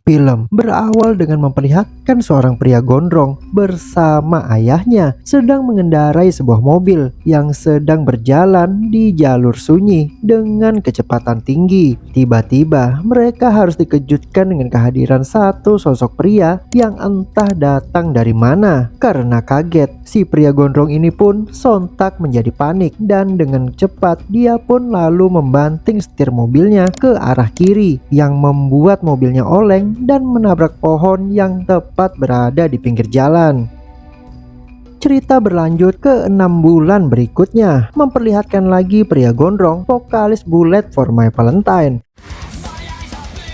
Film berawal dengan memperlihatkan seorang pria gondrong bersama ayahnya sedang mengendarai sebuah mobil yang sedang berjalan di jalur sunyi dengan kecepatan tinggi. Tiba-tiba mereka harus dikejutkan dengan kehadiran satu sosok pria yang entah datang dari mana. Karena kaget, si pria gondrong ini pun sontak menjadi panik dan dengan cepat dia pun lalu membanting setir mobilnya ke arah kiri yang membuat mobilnya oleng dan menabrak pohon yang tepat berada di pinggir jalan. Cerita berlanjut ke 6 bulan berikutnya, memperlihatkan lagi pria gondrong vokalis Bullet for My Valentine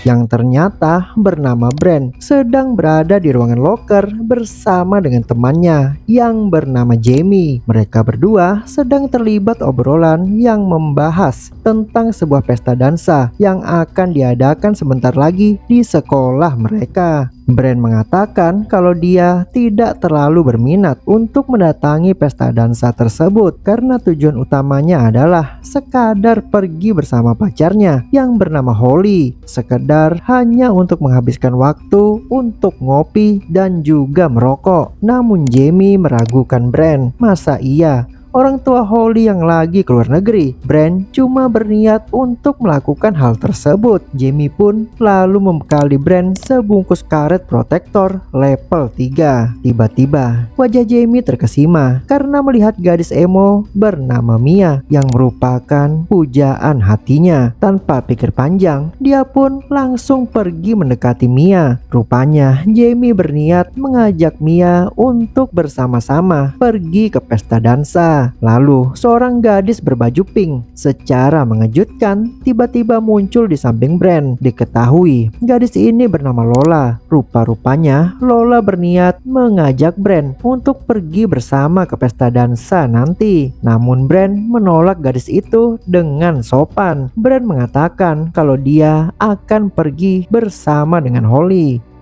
yang ternyata bernama Brand sedang berada di ruangan loker bersama dengan temannya yang bernama Jamie. Mereka berdua sedang terlibat obrolan yang membahas tentang sebuah pesta dansa yang akan diadakan sebentar lagi di sekolah mereka. Brand mengatakan kalau dia tidak terlalu berminat untuk mendatangi pesta dansa tersebut karena tujuan utamanya adalah sekadar pergi bersama pacarnya yang bernama Holly, sekedar hanya untuk menghabiskan waktu untuk ngopi dan juga merokok. Namun Jamie meragukan Brand. Masa iya? Orang tua Holly yang lagi keluar negeri. Brand cuma berniat untuk melakukan hal tersebut. Jamie pun lalu membekali Brand sebungkus karet protektor level 3. Tiba-tiba wajah Jamie terkesima karena melihat gadis emo bernama Mia yang merupakan pujaan hatinya. Tanpa pikir panjang, dia pun langsung pergi mendekati Mia. Rupanya Jamie berniat mengajak Mia untuk bersama-sama pergi ke pesta dansa. Lalu seorang gadis berbaju pink secara mengejutkan tiba-tiba muncul di samping Brand. Diketahui gadis ini bernama Lola. Rupa-rupanya Lola berniat mengajak Brand untuk pergi bersama ke pesta dansa nanti. Namun Brand menolak gadis itu dengan sopan. Brand mengatakan kalau dia akan pergi bersama dengan Holly.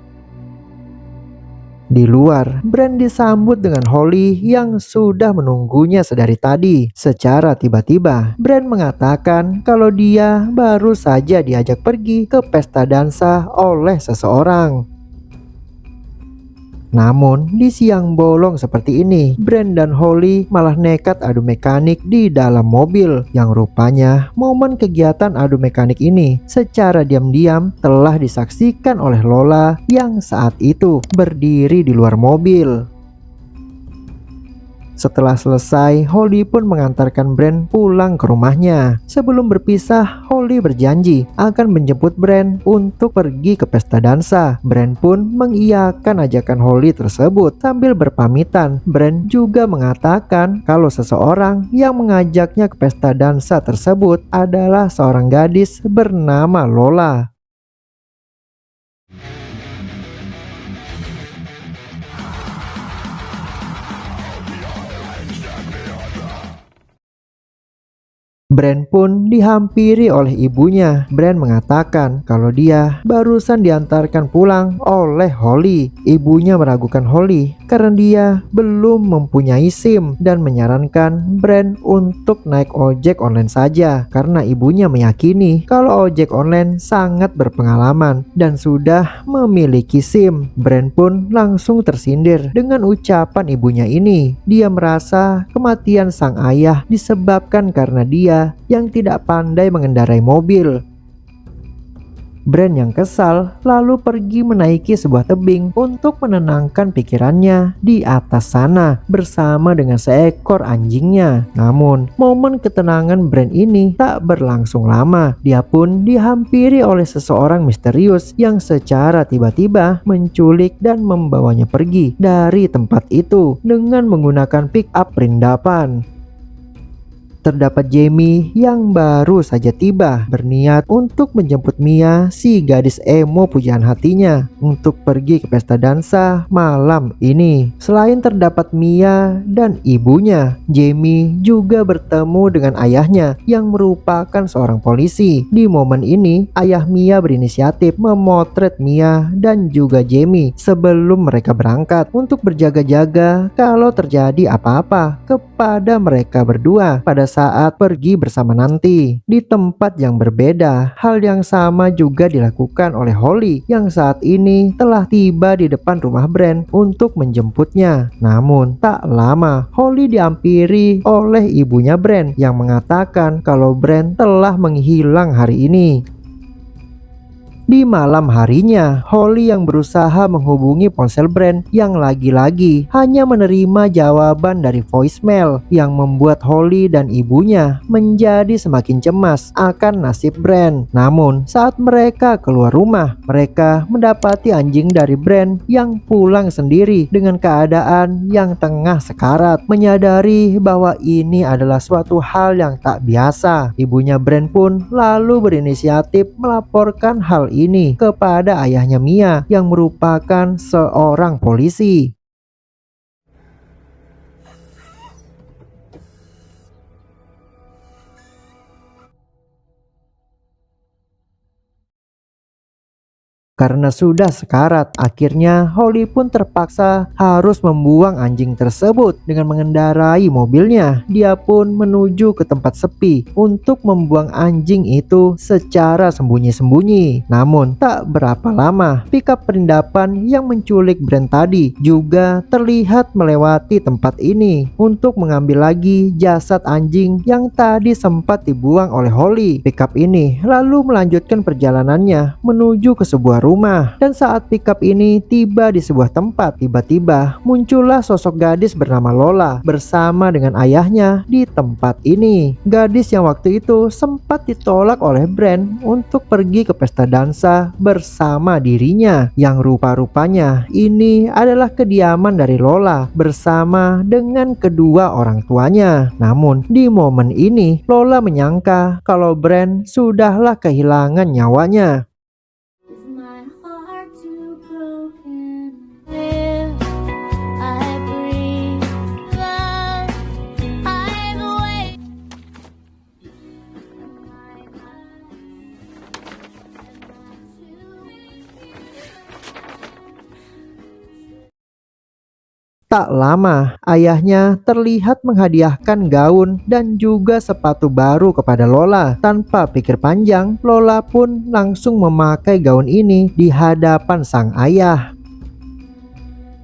Di luar, Brand disambut dengan Holly yang sudah menunggunya sedari tadi. Secara tiba-tiba, Brand mengatakan kalau dia baru saja diajak pergi ke pesta dansa oleh seseorang. Namun, di siang bolong seperti ini, Brand dan Holly malah nekat adu mekanik di dalam mobil. Yang rupanya, momen kegiatan adu mekanik ini secara diam-diam telah disaksikan oleh Lola yang saat itu berdiri di luar mobil. Setelah selesai, Holly pun mengantarkan Brand pulang ke rumahnya. Sebelum berpisah, Holly berjanji akan menjemput Brand untuk pergi ke pesta dansa. Brand pun mengiyakan ajakan Holly tersebut. Sambil berpamitan, Brand juga mengatakan kalau seseorang yang mengajaknya ke pesta dansa tersebut adalah seorang gadis bernama Lola. Brand pun dihampiri oleh ibunya. Brand mengatakan kalau dia barusan diantarkan pulang oleh Holly. Ibunya meragukan Holly karena dia belum mempunyai SIM dan menyarankan Brand untuk naik ojek online saja karena ibunya meyakini kalau ojek online sangat berpengalaman dan sudah memiliki SIM. Brand pun langsung tersindir dengan ucapan ibunya ini. Dia merasa kematian sang ayah disebabkan karena dia yang tidak pandai mengendarai mobil. Brand yang kesal lalu pergi menaiki sebuah tebing untuk menenangkan pikirannya di atas sana bersama dengan seekor anjingnya. Namun momen ketenangan Brand ini tak berlangsung lama. Dia pun dihampiri oleh seseorang misterius yang secara tiba-tiba menculik dan membawanya pergi dari tempat itu dengan menggunakan pick up perindapan. Terdapat Jamie yang baru saja tiba berniat untuk menjemput Mia, si gadis emo pujaan hatinya, untuk pergi ke pesta dansa malam ini. Selain terdapat Mia dan ibunya, Jamie juga bertemu dengan ayahnya yang merupakan seorang polisi. Di momen ini, ayah Mia berinisiatif memotret Mia dan juga Jamie sebelum mereka berangkat untuk berjaga-jaga kalau terjadi apa-apa kepada mereka berdua. Pada saat pergi bersama nanti. Di tempat yang berbeda, hal yang sama juga dilakukan oleh Holly yang saat ini telah tiba di depan rumah Brand untuk menjemputnya. Namun tak lama, Holly dihampiri oleh ibunya Brand yang mengatakan kalau Brand telah menghilang hari ini. Di malam harinya, Holly yang berusaha menghubungi ponsel Brand yang lagi-lagi hanya menerima jawaban dari voicemail yang membuat Holly dan ibunya menjadi semakin cemas akan nasib Brand. Namun, saat mereka keluar rumah, mereka mendapati anjing dari Brand yang pulang sendiri dengan keadaan yang tengah sekarat. Menyadari bahwa ini adalah suatu hal yang tak biasa, ibunya Brand pun lalu berinisiatif melaporkan hal ini kepada ayahnya Mia yang merupakan seorang polisi. Karena sudah sekarat, akhirnya Holly pun terpaksa harus membuang anjing tersebut dengan mengendarai mobilnya. Dia pun menuju ke tempat sepi untuk membuang anjing itu secara sembunyi-sembunyi. Namun tak berapa lama, pickup perindapan yang menculik Brand tadi juga terlihat melewati tempat ini untuk mengambil lagi jasad anjing yang tadi sempat dibuang oleh Holly. Pickup ini lalu melanjutkan perjalanannya menuju ke sebuah rumah, dan saat pickup ini tiba di sebuah tempat, tiba-tiba muncullah sosok gadis bernama Lola bersama dengan ayahnya di tempat ini. Gadis yang waktu itu sempat ditolak oleh Brand untuk pergi ke pesta dansa bersama dirinya, yang rupa-rupanya ini adalah kediaman dari Lola bersama dengan kedua orang tuanya. Namun di momen ini Lola menyangka kalau Brand sudahlah kehilangan nyawanya. Tak lama, ayahnya terlihat menghadiahkan gaun dan juga sepatu baru kepada Lola. Tanpa pikir panjang, Lola pun langsung memakai gaun ini di hadapan sang ayah.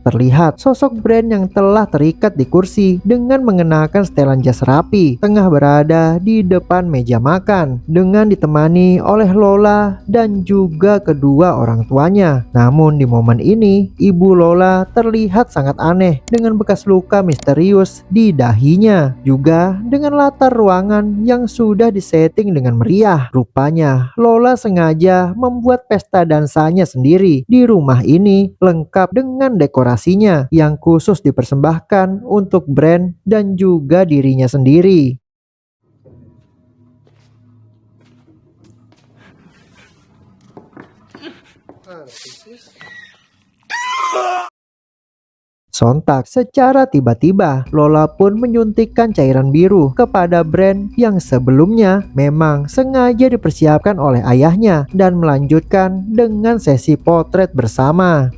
Terlihat sosok Brand yang telah terikat di kursi dengan mengenakan setelan jas rapi, tengah berada di depan meja makan dengan ditemani oleh Lola dan juga kedua orang tuanya. Namun di momen ini, ibu Lola terlihat sangat aneh dengan bekas luka misterius di dahinya, juga dengan latar ruangan yang sudah disetting dengan meriah. Rupanya Lola sengaja membuat pesta dansanya sendiri di rumah ini, lengkap dengan dekorasi yang khusus dipersembahkan untuk Brand dan juga dirinya sendiri. Sontak, secara tiba-tiba Lola pun menyuntikkan cairan biru kepada Brand yang sebelumnya memang sengaja dipersiapkan oleh ayahnya dan melanjutkan dengan sesi potret bersama.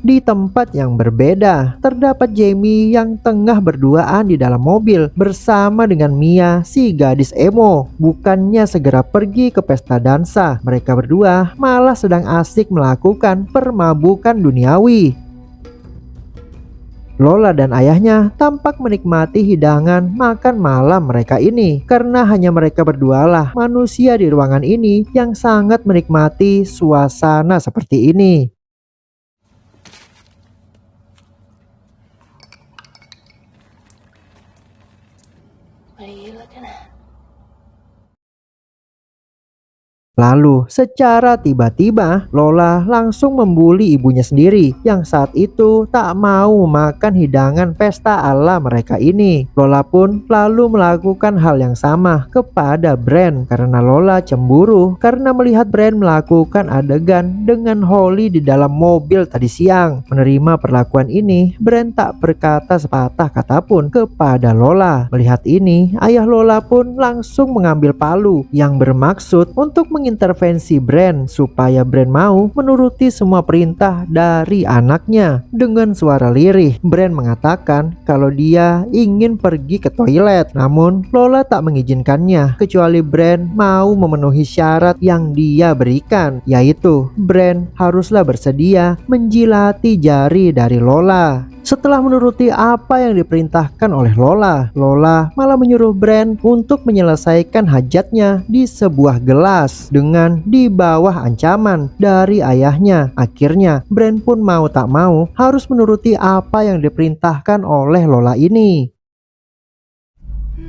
Di tempat yang berbeda, terdapat Jamie yang tengah berduaan di dalam mobil bersama dengan Mia, si gadis emo. Bukannya segera pergi ke pesta dansa, mereka berdua malah sedang asik melakukan permabukan duniawi. Lola dan ayahnya tampak menikmati hidangan makan malam mereka ini, karena hanya mereka berdualah manusia di ruangan ini yang sangat menikmati suasana seperti ini. What are you looking at? Lalu secara tiba-tiba Lola langsung membuli ibunya sendiri yang saat itu tak mau makan hidangan pesta ala mereka ini. Lola pun lalu melakukan hal yang sama kepada Brand karena Lola cemburu karena melihat Brand melakukan adegan dengan Holly di dalam mobil tadi siang. Menerima perlakuan ini, Brand tak berkata sepatah kata pun kepada Lola. Melihat ini, ayah Lola pun langsung mengambil palu yang bermaksud untuk mengintervensi Bran supaya Bran mau menuruti semua perintah dari anaknya. Dengan suara lirih, Bran mengatakan kalau dia ingin pergi ke toilet, namun Lola tak mengizinkannya kecuali Bran mau memenuhi syarat yang dia berikan, yaitu Bran haruslah bersedia menjilati jari dari Lola. Setelah menuruti apa yang diperintahkan oleh Lola, Lola malah menyuruh Bran untuk menyelesaikan hajatnya di sebuah gelas dengan di bawah ancaman dari ayahnya. Akhirnya, Bran pun mau tak mau harus menuruti apa yang diperintahkan oleh Lola ini. 9.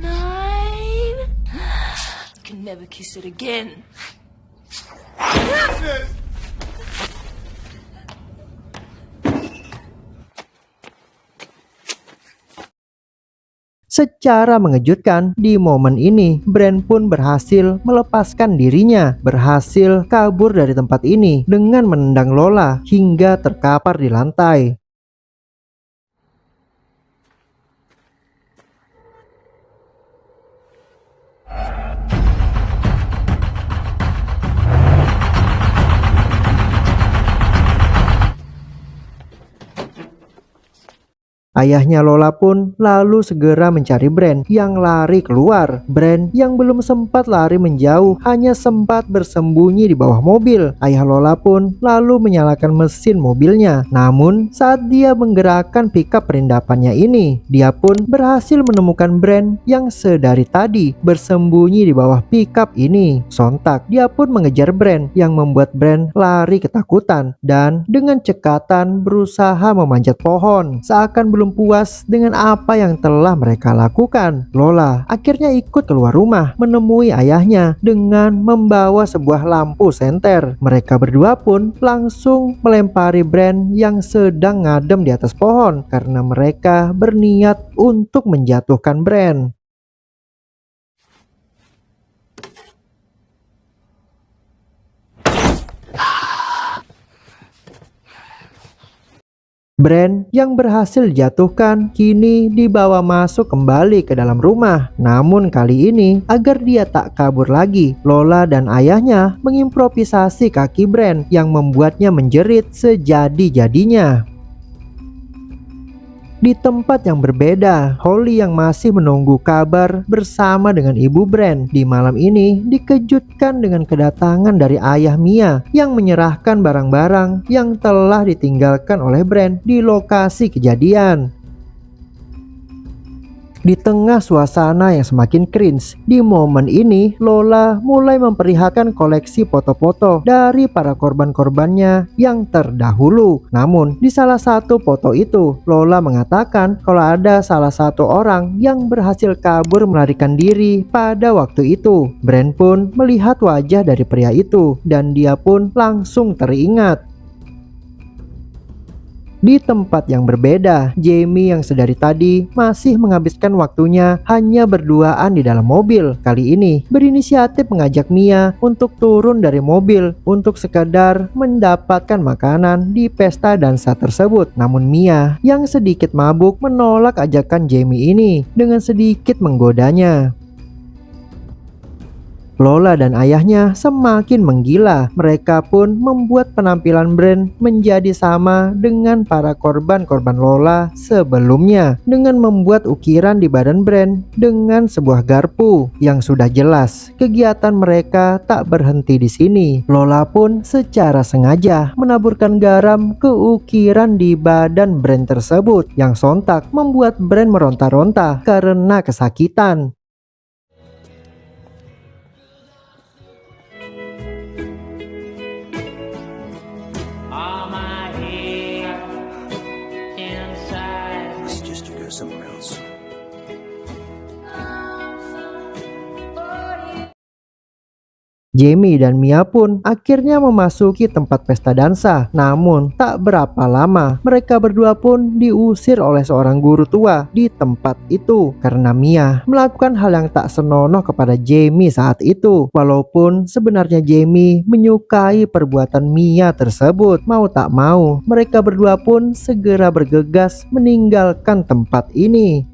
Can never kiss it again. Secara mengejutkan, di momen ini, Bran pun berhasil melepaskan dirinya, berhasil kabur dari tempat ini dengan menendang Lola hingga terkapar di lantai. Ayahnya Lola pun lalu segera mencari Bran yang lari keluar. Bran yang belum sempat lari menjauh hanya sempat bersembunyi di bawah mobil. Ayah Lola pun lalu menyalakan mesin mobilnya. Namun saat dia menggerakkan pickup perindapannya ini, dia pun berhasil menemukan Bran yang sedari tadi bersembunyi di bawah pickup ini. Sontak dia pun mengejar Bran yang membuat Bran lari ketakutan dan dengan cekatan berusaha memanjat pohon. Seakan belum puas dengan apa yang telah mereka lakukan, Lola akhirnya ikut keluar rumah menemui ayahnya dengan membawa sebuah lampu senter. Mereka berdua pun langsung melempari Bran yang sedang ngadem di atas pohon karena mereka berniat untuk menjatuhkan Bran. Bran yang berhasil dijatuhkan kini dibawa masuk kembali ke dalam rumah. Namun kali ini agar dia tak kabur lagi, Lola dan ayahnya mengimprovisasi kaki Bran yang membuatnya menjerit sejadi-jadinya. Di tempat yang berbeda, Holly yang masih menunggu kabar bersama dengan ibu Bran di malam ini dikejutkan dengan kedatangan dari ayah Mia yang menyerahkan barang-barang yang telah ditinggalkan oleh Bran di lokasi kejadian. Di tengah suasana yang semakin cringe, di momen ini Lola mulai memperlihatkan koleksi foto-foto dari para korban-korbannya yang terdahulu. Namun di salah satu foto itu, Lola mengatakan kalau ada salah satu orang yang berhasil kabur melarikan diri pada waktu itu. Bran pun melihat wajah dari pria itu dan dia pun langsung teringat. Di tempat yang berbeda, Jamie yang sedari tadi masih menghabiskan waktunya hanya berduaan di dalam mobil. Kali ini berinisiatif mengajak Mia untuk turun dari mobil untuk sekadar mendapatkan makanan di pesta dansa tersebut. Namun Mia yang sedikit mabuk menolak ajakan Jamie ini dengan sedikit menggodanya. Lola dan ayahnya semakin menggila. Mereka pun membuat penampilan Bran menjadi sama dengan para korban-korban Lola sebelumnya, dengan membuat ukiran di badan Bran dengan sebuah garpu. Yang sudah jelas kegiatan mereka tak berhenti di sini. Lola pun secara sengaja menaburkan garam ke ukiran di badan Bran tersebut, yang sontak membuat Bran meronta-ronta karena kesakitan. Somewhere else. Jamie dan Mia pun akhirnya memasuki tempat pesta dansa. Namun tak berapa lama mereka berdua pun diusir oleh seorang guru tua di tempat itu karena Mia melakukan hal yang tak senonoh kepada Jamie saat itu. Walaupun sebenarnya Jamie menyukai perbuatan Mia tersebut, mau tak mau mereka berdua pun segera bergegas meninggalkan tempat ini.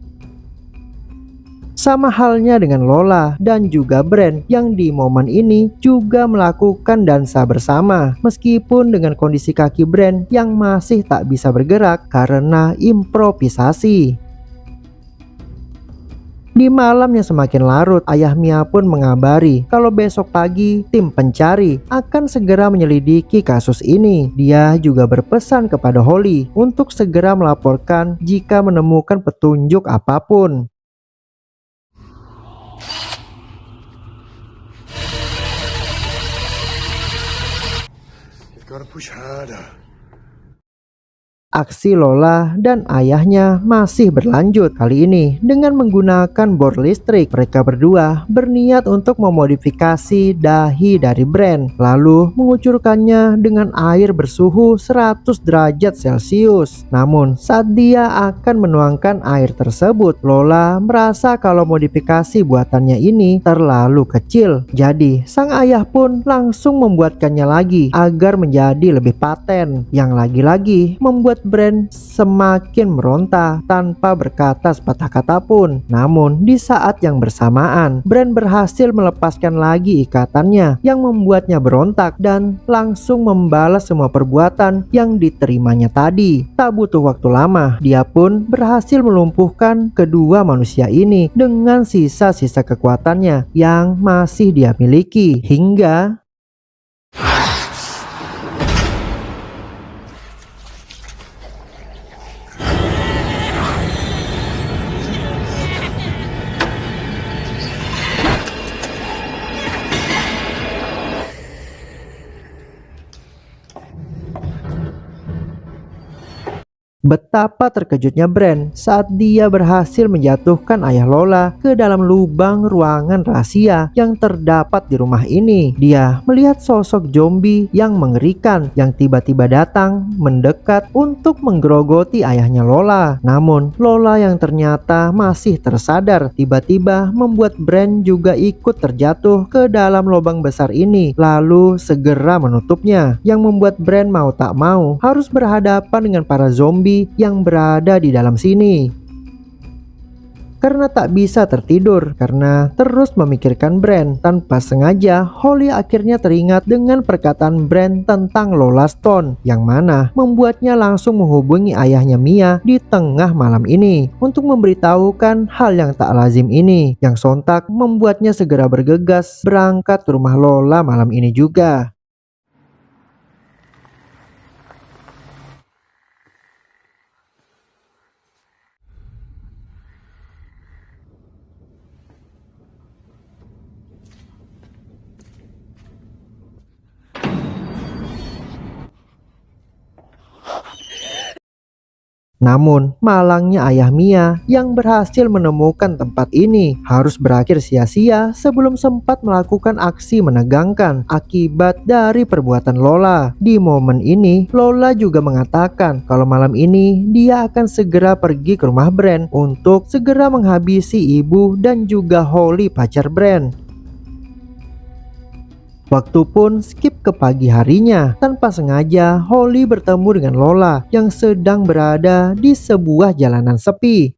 Sama halnya dengan Lola dan juga Brand yang di momen ini juga melakukan dansa bersama, meskipun dengan kondisi kaki Brand yang masih tak bisa bergerak karena improvisasi. Di malam yang semakin larut, ayah Mia pun mengabari kalau besok pagi tim pencari akan segera menyelidiki kasus ini. Dia juga berpesan kepada Holly untuk segera melaporkan jika menemukan petunjuk apapun. You've got to push harder. Aksi Lola dan ayahnya masih berlanjut, kali ini dengan menggunakan bor listrik. Mereka berdua berniat untuk memodifikasi dahi dari Brand, lalu mengucurkannya dengan air bersuhu 100 derajat Celcius. Namun saat dia akan menuangkan air tersebut, Lola merasa kalau modifikasi buatannya ini terlalu kecil. Jadi sang ayah pun langsung membuatkannya lagi agar menjadi lebih paten, yang lagi-lagi membuat Brand semakin meronta tanpa berkata sepatah kata pun. Namun di saat yang bersamaan, Brand berhasil melepaskan lagi ikatannya yang membuatnya berontak dan langsung membalas semua perbuatan yang diterimanya tadi. Tak butuh waktu lama, dia pun berhasil melumpuhkan kedua manusia ini dengan sisa-sisa kekuatannya yang masih dia miliki. Hingga betapa terkejutnya Brand saat dia berhasil menjatuhkan ayah Lola ke dalam lubang ruangan rahasia yang terdapat di rumah ini. Dia melihat sosok zombie yang mengerikan yang tiba-tiba datang mendekat untuk menggerogoti ayahnya Lola. Namun Lola yang ternyata masih tersadar tiba-tiba membuat Brand juga ikut terjatuh ke dalam lubang besar ini, lalu segera menutupnya, yang membuat Brand mau tak mau harus berhadapan dengan para zombie yang berada di dalam sini. Karena tak bisa tertidur karena terus memikirkan Brand, tanpa sengaja Holly akhirnya teringat dengan perkataan Brand tentang Lola Stone, yang mana membuatnya langsung menghubungi ayahnya Mia di tengah malam ini untuk memberitahukan hal yang tak lazim ini, yang sontak membuatnya segera bergegas berangkat ke rumah Lola malam ini juga. Namun, malangnya ayah Mia yang berhasil menemukan tempat ini harus berakhir sia-sia sebelum sempat melakukan aksi menegangkan akibat dari perbuatan Lola. Di momen ini, Lola juga mengatakan kalau malam ini dia akan segera pergi ke rumah Brand untuk segera menghabisi ibu dan juga Holly pacar Brand. Waktu pun skip ke pagi harinya. Tanpa sengaja, Holly bertemu dengan Lola yang sedang berada di sebuah jalanan sepi.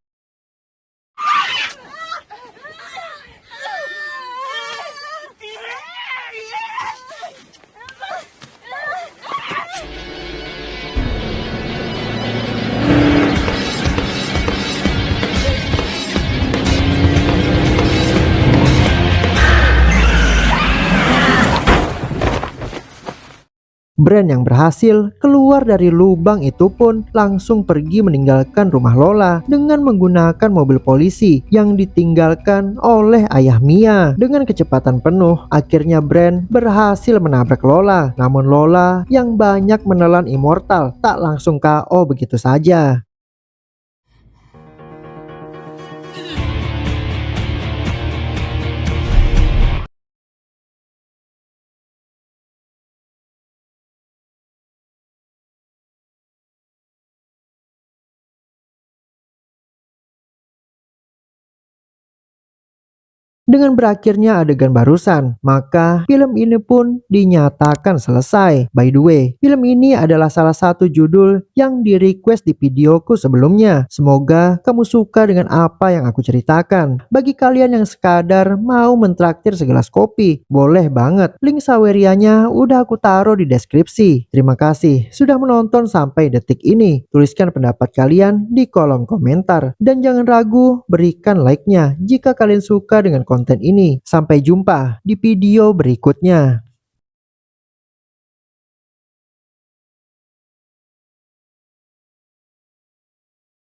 Brand yang berhasil keluar dari lubang itu pun langsung pergi meninggalkan rumah Lola dengan menggunakan mobil polisi yang ditinggalkan oleh ayah Mia. Dengan kecepatan penuh, akhirnya Brand berhasil menabrak Lola. Namun Lola yang banyak menelan immortal tak langsung KO begitu saja. Dengan berakhirnya adegan barusan, maka film ini pun dinyatakan selesai. By the way, film ini adalah salah satu judul yang di-request di videoku sebelumnya. Semoga kamu suka dengan apa yang aku ceritakan. Bagi kalian yang sekadar mau mentraktir segelas kopi, boleh banget. Link Sawerianya udah aku taruh di deskripsi. Terima kasih sudah menonton sampai detik ini. Tuliskan pendapat kalian di kolom komentar. Dan jangan ragu berikan like-nya jika kalian suka dengan konten ini. Sampai jumpa di video berikutnya.